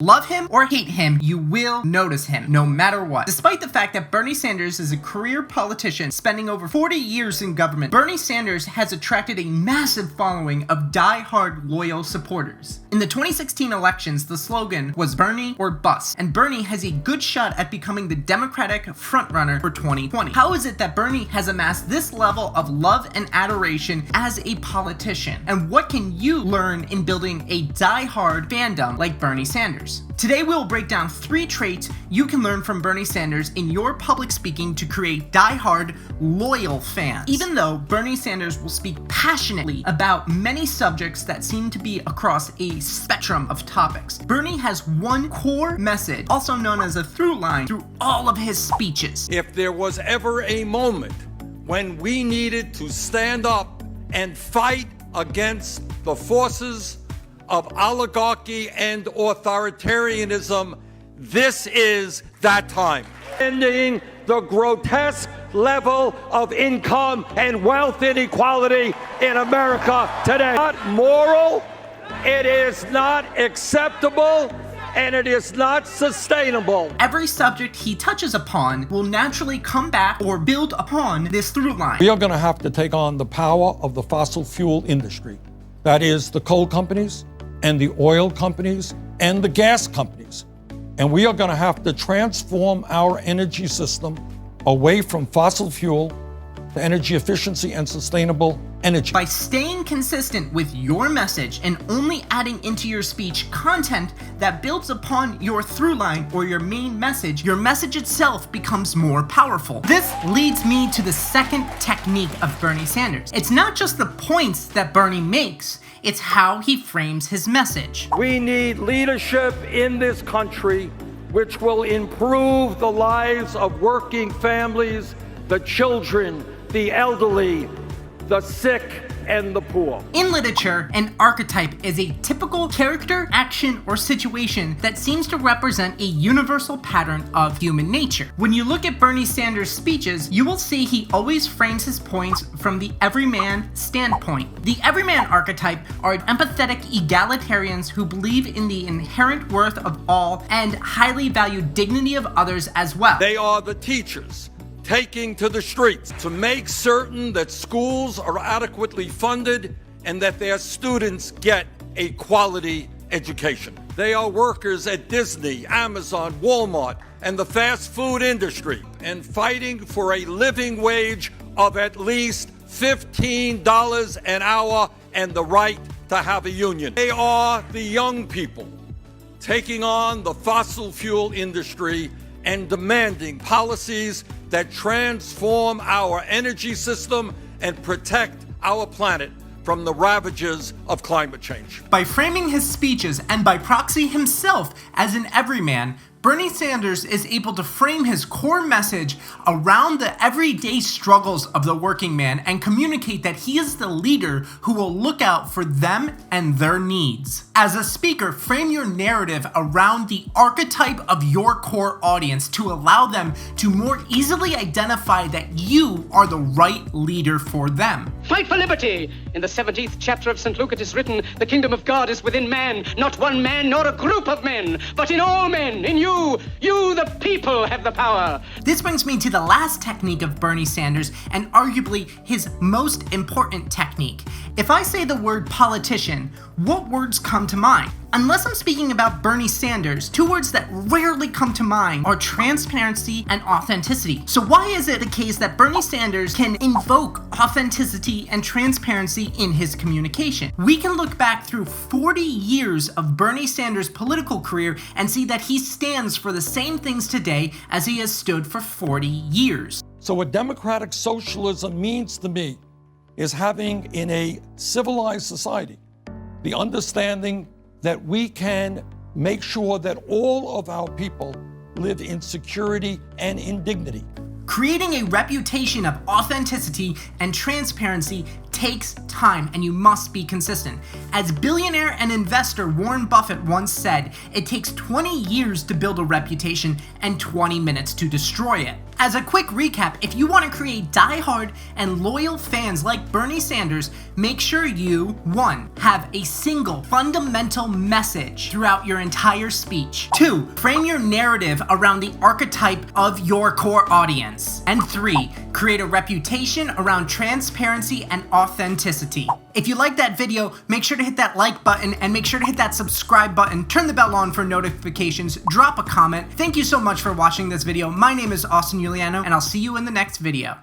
Love him or hate him, you will notice him, no matter what. Despite the fact that Bernie Sanders is a career politician spending over 40 years in government, Bernie Sanders has attracted a massive following of die-hard loyal supporters. In the 2016 elections, the slogan was Bernie or bust, and Bernie has a good shot at becoming the Democratic frontrunner for 2020. How is it that Bernie has amassed this level of love and adoration as a politician? And what can you learn in building a die-hard fandom like Bernie Sanders? Today we will break down 3 traits you can learn from Bernie Sanders in your public speaking to create die-hard, loyal fans. Even though Bernie Sanders will speak passionately about many subjects that seem to be across a spectrum of topics, Bernie has one core message, also known as a through line, through all of his speeches. If there was ever a moment when we needed to stand up and fight against the forces of oligarchy and authoritarianism, this is that time. Ending the grotesque level of income and wealth inequality in America today. Not moral, it is not acceptable, and it is not sustainable. Every subject he touches upon will naturally come back or build upon this through line. We are going to have to take on the power of the fossil fuel industry. That is the coal companies, and the oil companies, and the gas companies. And we are going to have to transform our energy system away from fossil fuel to energy efficiency and sustainable energy. By staying consistent with your message and only adding into your speech content that builds upon your through line or your main message, your message itself becomes more powerful. This leads me to the second technique of Bernie Sanders. It's not just the points that Bernie makes, it's how he frames his message. We need leadership in this country which will improve the lives of working families, the children, the elderly, the sick, and the poor. In literature, an archetype is a typical character, action, or situation that seems to represent a universal pattern of human nature. When you look at Bernie Sanders' speeches, you will see he always frames his points from the everyman standpoint. The everyman archetype are empathetic egalitarians who believe in the inherent worth of all and highly value dignity of others as well. They are the teachers taking to the streets to make certain that schools are adequately funded and that their students get a quality education. They are workers at Disney, Amazon, Walmart, and the fast food industry, and fighting for a living wage of at least $15 an hour and the right to have a union. They are the young people taking on the fossil fuel industry and demanding policies that transform our energy system and protect our planet from the ravages of climate change. By framing his speeches and by proxy himself as an everyman, Bernie Sanders is able to frame his core message around the everyday struggles of the working man and communicate that he is the leader who will look out for them and their needs. As a speaker, frame your narrative around the archetype of your core audience to allow them to more easily identify that you are the right leader for them. Fight for liberty! In the 17th chapter of St. Luke it is written, the kingdom of God is within man, not one man nor a group of men, but in all men, in you, the people have the power. This brings me to the last technique of Bernie Sanders, and arguably his most important technique. If I say the word politician, what words come to mind? Unless I'm speaking about Bernie Sanders, 2 words that rarely come to mind are transparency and authenticity. So why is it the case that Bernie Sanders can invoke authenticity and transparency in his communication? We can look back through 40 years of Bernie Sanders' political career and see that he stands for the same things today as he has stood for 40 years. So what democratic socialism means to me is having in a civilized society the understanding that we can make sure that all of our people live in security and in dignity. Creating a reputation of authenticity and transparency takes time, and you must be consistent. As billionaire and investor Warren Buffett once said, it takes 20 years to build a reputation and 20 minutes to destroy it. As a quick recap, if you want to create die-hard and loyal fans like Bernie Sanders, make sure you, 1. Have a single fundamental message throughout your entire speech. 2. Frame your narrative around the archetype of your core audience. And 3. Create a reputation around transparency and authenticity. If you like that video, make sure to hit that like button and make sure to hit that subscribe button, turn the bell on for notifications, drop a comment. Thank you so much for watching this video. My name is Austin Juliano, and I'll see you in the next video.